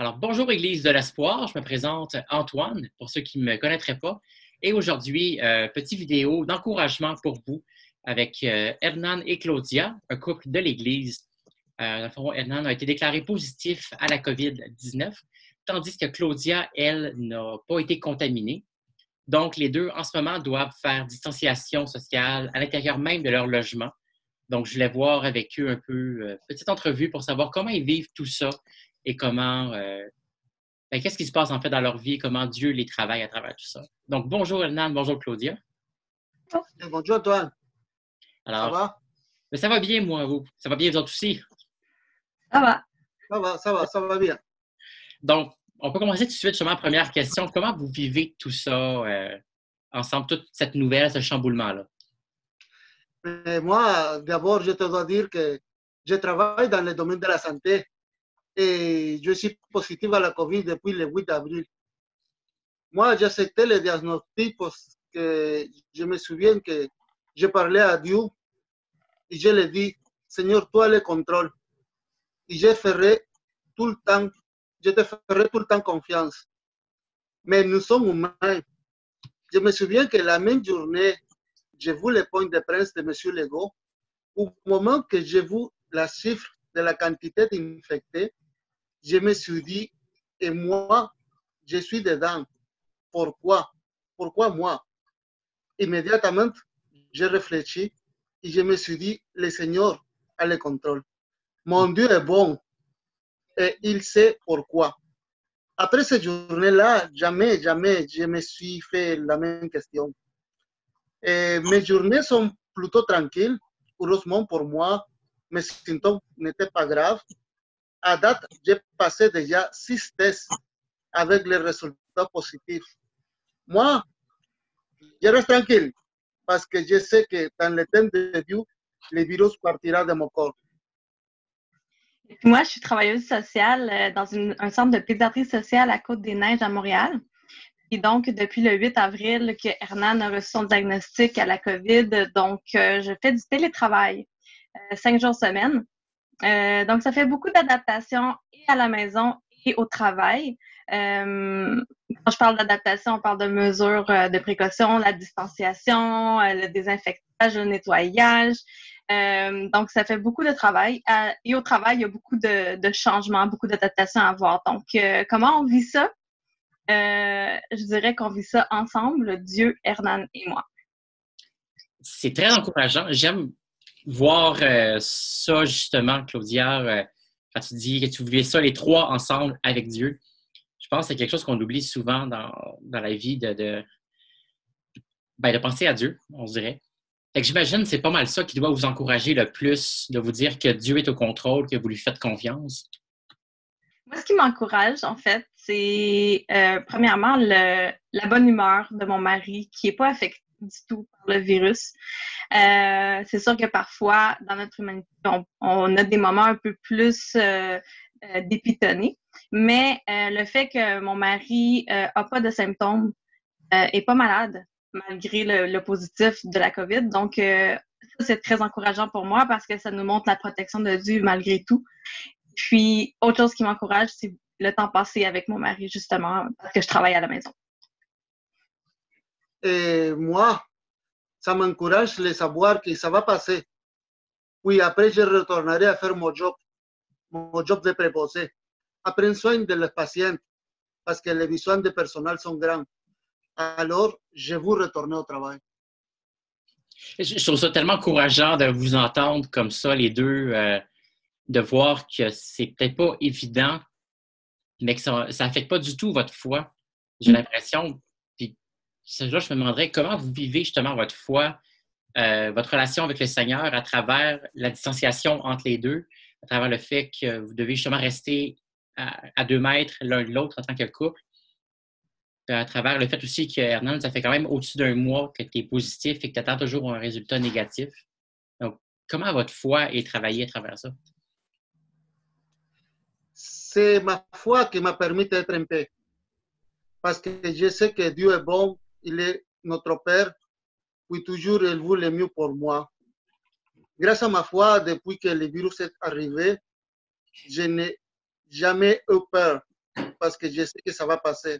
Alors, bonjour Église de l'Espoir, je me présente Antoine, pour ceux qui ne me connaîtraient pas. Et aujourd'hui, petite vidéo d'encouragement pour vous avec Hernan et Claudia, un couple de l'Église. Dans le fond, Hernan a été déclaré positif à la COVID-19, tandis que Claudia, elle, n'a pas été contaminée. Donc, les deux, en ce moment, doivent faire distanciation sociale à l'intérieur même de leur logement. Donc, je voulais voir avec eux un peu, petite entrevue pour savoir comment ils vivent tout ça et comment, qu'est-ce qui se passe en fait dans leur vie, comment Dieu les travaille à travers tout ça. Donc, bonjour Hernan, bonjour Claudia. Bonjour Antoine, ça Alors, va? ça va bien, moi, vous? Ça va bien, vous autres aussi? Ça va. Ça va bien. Donc, on peut commencer tout de suite, justement, première question. Comment vous vivez tout ça ensemble, toute cette nouvelle, ce chamboulement-là? Moi, d'abord, je te dois dire que je travaille dans le domaine de la santé et je suis positif à la COVID depuis le 8 avril. Moi, j'ai accepté le diagnostic parce que je me souviens que je parlais à Dieu et je lui ai dit, Seigneur, toi le contrôle. Et je ferai tout le temps, je te ferai tout le temps confiance. Mais nous sommes humains. Je me souviens que la même journée, j'ai vu le point de presse de M. Legault. Au moment que j'ai vu la chiffre de la quantité d'infectés, je me suis dit, et moi, je suis dedans. Pourquoi? Pourquoi moi? Immédiatement, j'ai réfléchi et je me suis dit, le Seigneur a le contrôle. Mon Dieu est bon et il sait pourquoi. Après cette journée-là, jamais je me suis fait la même question. Et mes journées sont plutôt tranquilles. Heureusement pour moi, mes symptômes n'étaient pas graves. À date, j'ai passé déjà 6 tests avec les résultats positifs. Moi, je reste tranquille parce que je sais que dans le temps de Dieu, le virus partira de mon corps. Moi, je suis travailleuse sociale dans un centre de pédiatrie sociale à Côte-des-Neiges à Montréal. Et donc, depuis le 8 avril que Hernan a reçu son diagnostic à la COVID, donc je fais du télétravail 5 jours semaine. Donc, ça fait beaucoup d'adaptation et à la maison et au travail. Quand je parle d'adaptation, on parle de mesures de précaution, la distanciation, le désinfectage, le nettoyage. Donc, ça fait beaucoup de travail. Et au travail, il y a beaucoup de changements, beaucoup d'adaptations à avoir. Donc, comment on vit ça? Je dirais qu'on vit ça ensemble, Dieu, Hernan et moi. C'est très encourageant. J'aime voir ça, justement, Claudia, quand tu dis que tu vivais ça les trois ensemble avec Dieu. Je pense que c'est quelque chose qu'on oublie souvent dans la vie de penser à Dieu, on se dirait. Fait que j'imagine que c'est pas mal ça qui doit vous encourager le plus, de vous dire que Dieu est au contrôle, que vous lui faites confiance. Moi, ce qui m'encourage, en fait, c'est premièrement la bonne humeur de mon mari qui n'est pas affecté du tout par le virus. C'est sûr que parfois, dans notre humanité, on a des moments un peu plus dépitonnés, mais le fait que mon mari n'a pas de symptômes, est pas malade, malgré le positif de la COVID. Donc, ça, c'est très encourageant pour moi parce que ça nous montre la protection de Dieu malgré tout. Puis, autre chose qui m'encourage, c'est le temps passé avec mon mari, justement, parce que je travaille à la maison. Et moi, ça m'encourage de savoir que ça va passer. Puis après, je retournerai à faire mon job de préposé. À prendre soin de les patients, parce que les besoins de personnel sont grands. Alors, je vais retourner au travail. Je trouve ça tellement encourageant de vous entendre comme ça, les deux, de voir que c'est peut-être pas évident, mais que ça n'affecte pas du tout votre foi. J'ai l'impression. Puis là, je me demanderais comment vous vivez justement votre foi, votre relation avec le Seigneur à travers la distanciation entre les deux, à travers le fait que vous devez justement rester à 2 mètres l'un de l'autre en tant que couple. À travers le fait aussi que, Hernan, ça fait quand même au-dessus d'un mois que tu es positif et que tu attends toujours un résultat négatif. Donc, comment votre foi est travaillée à travers ça? C'est ma foi qui m'a permis d'être en paix. Parce que je sais que Dieu est bon, il est notre Père, puis toujours il veut le mieux pour moi. Grâce à ma foi, depuis que le virus est arrivé, je n'ai jamais eu peur. parce que je sais que ça va passer.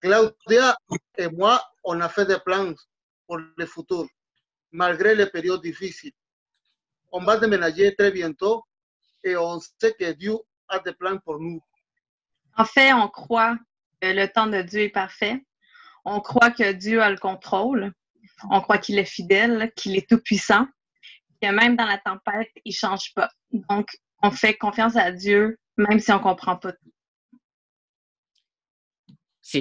Claudia et moi, on a fait des plans pour le futur, malgré les périodes difficiles. On va déménager très bientôt et on sait que Dieu a des plans pour nous. En fait, on croit que le temps de Dieu est parfait. On croit que Dieu a le contrôle. On croit qu'il est fidèle, qu'il est tout-puissant, que même dans la tempête, il ne change pas. Donc, on fait confiance à Dieu, même si on ne comprend pas tout.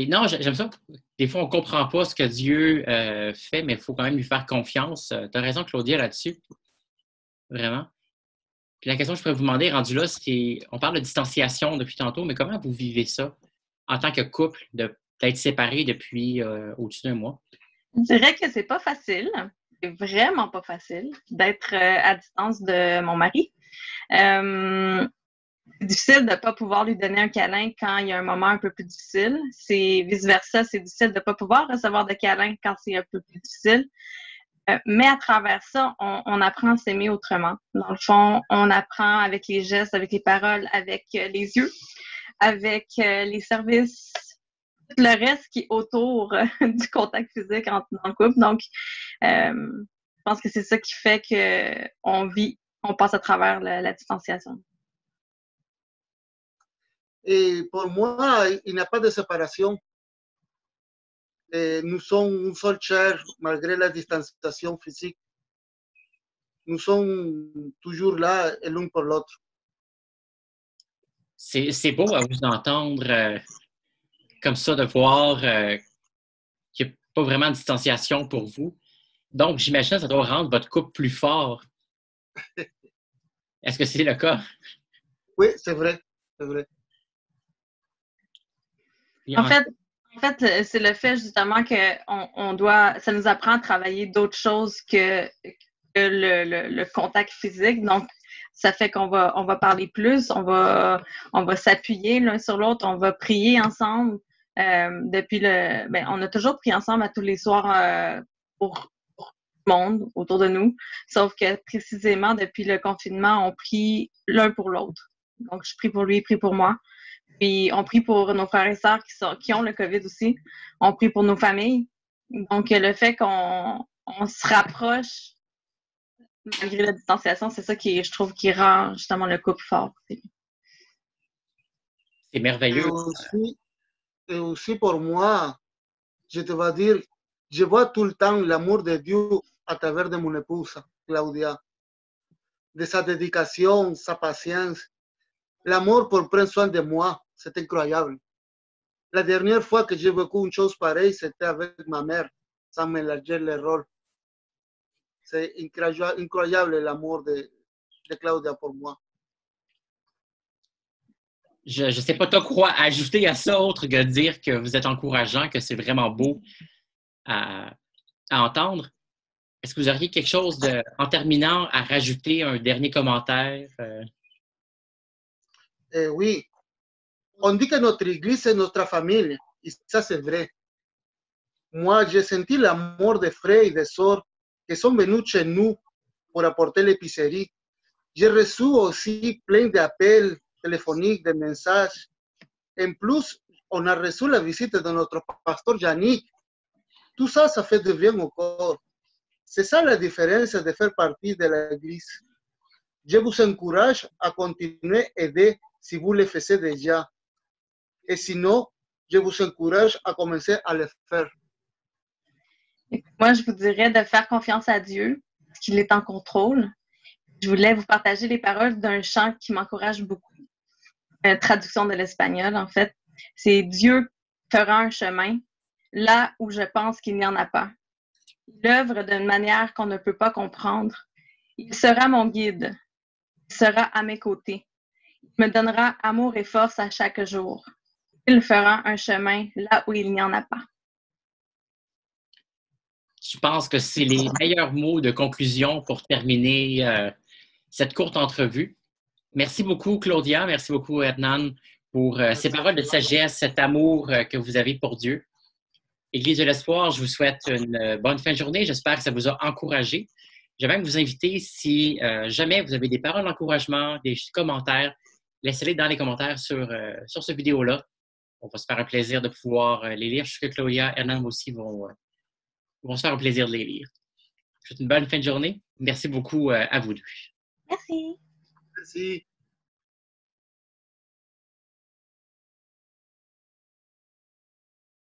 Non, j'aime ça. Des fois, on ne comprend pas ce que Dieu fait, mais il faut quand même lui faire confiance. Tu as raison, Claudia, là-dessus. Vraiment. Puis la question que je pourrais vous demander, rendu là, c'est, on parle de distanciation depuis tantôt, mais comment vous vivez ça en tant que couple, d'être séparés depuis au-dessus d'un mois? Je dirais que c'est pas facile. C'est vraiment pas facile d'être à distance de mon mari. C'est difficile de ne pas pouvoir lui donner un câlin quand il y a un moment un peu plus difficile. C'est vice-versa, c'est difficile de ne pas pouvoir recevoir de câlin quand c'est un peu plus difficile. Mais à travers ça, on apprend à s'aimer autrement. Dans le fond, on apprend avec les gestes, avec les paroles, avec les yeux, avec les services, tout le reste qui est autour du contact physique dans le couple. Donc, je pense que c'est ça qui fait qu'on passe à travers la distanciation. Et pour moi, il n'y a pas de séparation. Nous sommes une seule chair, malgré la distanciation physique. Nous sommes toujours là, l'un pour l'autre. C'est beau à vous entendre comme ça, de voir qu'il n'y a pas vraiment de distanciation pour vous. Donc, j'imagine que ça doit rendre votre couple plus fort. Est-ce que c'est le cas? Oui, c'est vrai. C'est vrai. En fait, c'est le fait justement que ça nous apprend à travailler d'autres choses que le contact physique. Donc, ça fait qu'on va parler plus, on va s'appuyer l'un sur l'autre, on va prier ensemble. On a toujours prié ensemble à tous les soirs pour tout le monde autour de nous. Sauf que précisément, depuis le confinement, on prie l'un pour l'autre. Donc, je prie pour lui, il prie pour moi. Puis, on prie pour nos frères et sœurs qui ont le COVID aussi. On prie pour nos familles. Donc, le fait qu'on se rapproche malgré la distanciation, c'est ça je trouve, qui rend justement le couple fort. C'est merveilleux. Et aussi pour moi, je te vais dire, je vois tout le temps l'amour de Dieu à travers de mon épouse, Claudia. De sa dédication, sa patience. L'amour pour prendre soin de moi, c'est incroyable. La dernière fois que j'ai vécu une chose pareille, c'était avec ma mère, sans mélanger les rôles. C'est incroyable l'amour de Claudia pour moi. Je ne sais pas trop quoi ajouter à ça, autre que de dire que vous êtes encourageant, que c'est vraiment beau à entendre. Est-ce que vous auriez quelque chose en terminant à rajouter un dernier commentaire? Oui. On dit que notre église est notre famille, et ça c'est vrai. Moi, j'ai senti l'amour des frères et des sœurs qui sont venus chez nous pour apporter l'épicerie. J'ai reçu aussi plein d'appels téléphoniques, de messages. En plus, on a reçu la visite de notre pasteur Yannick. Tout ça, ça fait du bien au corps. C'est ça la différence de faire partie de l'église. Je vous encourage à continuer à aider si vous le faites déjà. Et sinon, je vous encourage à commencer à le faire. Moi, je vous dirais de faire confiance à Dieu, parce qu'il est en contrôle. Je voulais vous partager les paroles d'un chant qui m'encourage beaucoup. Traduction de l'espagnol, en fait. C'est Dieu fera un chemin là où je pense qu'il n'y en a pas. Il œuvre d'une manière qu'on ne peut pas comprendre. Il sera mon guide. Il sera à mes côtés. Il me donnera amour et force à chaque jour. Il fera un chemin là où il n'y en a pas. Je pense que c'est les meilleurs mots de conclusion pour terminer cette courte entrevue. Merci beaucoup, Claudia. Merci beaucoup, Hernan, pour ces paroles de sagesse, cet amour que vous avez pour Dieu. Église de l'Espoir, je vous souhaite une bonne fin de journée. J'espère que ça vous a encouragé. Je vais même vous inviter, si jamais vous avez des paroles d'encouragement, des commentaires, laissez-les dans les commentaires sur cette vidéo-là. On va se faire un plaisir de pouvoir les lire. Je suis sûr que Claudia et Hernan aussi vont se faire un plaisir de les lire. Je vous souhaite une bonne fin de journée. Merci beaucoup à vous deux. Merci. Merci.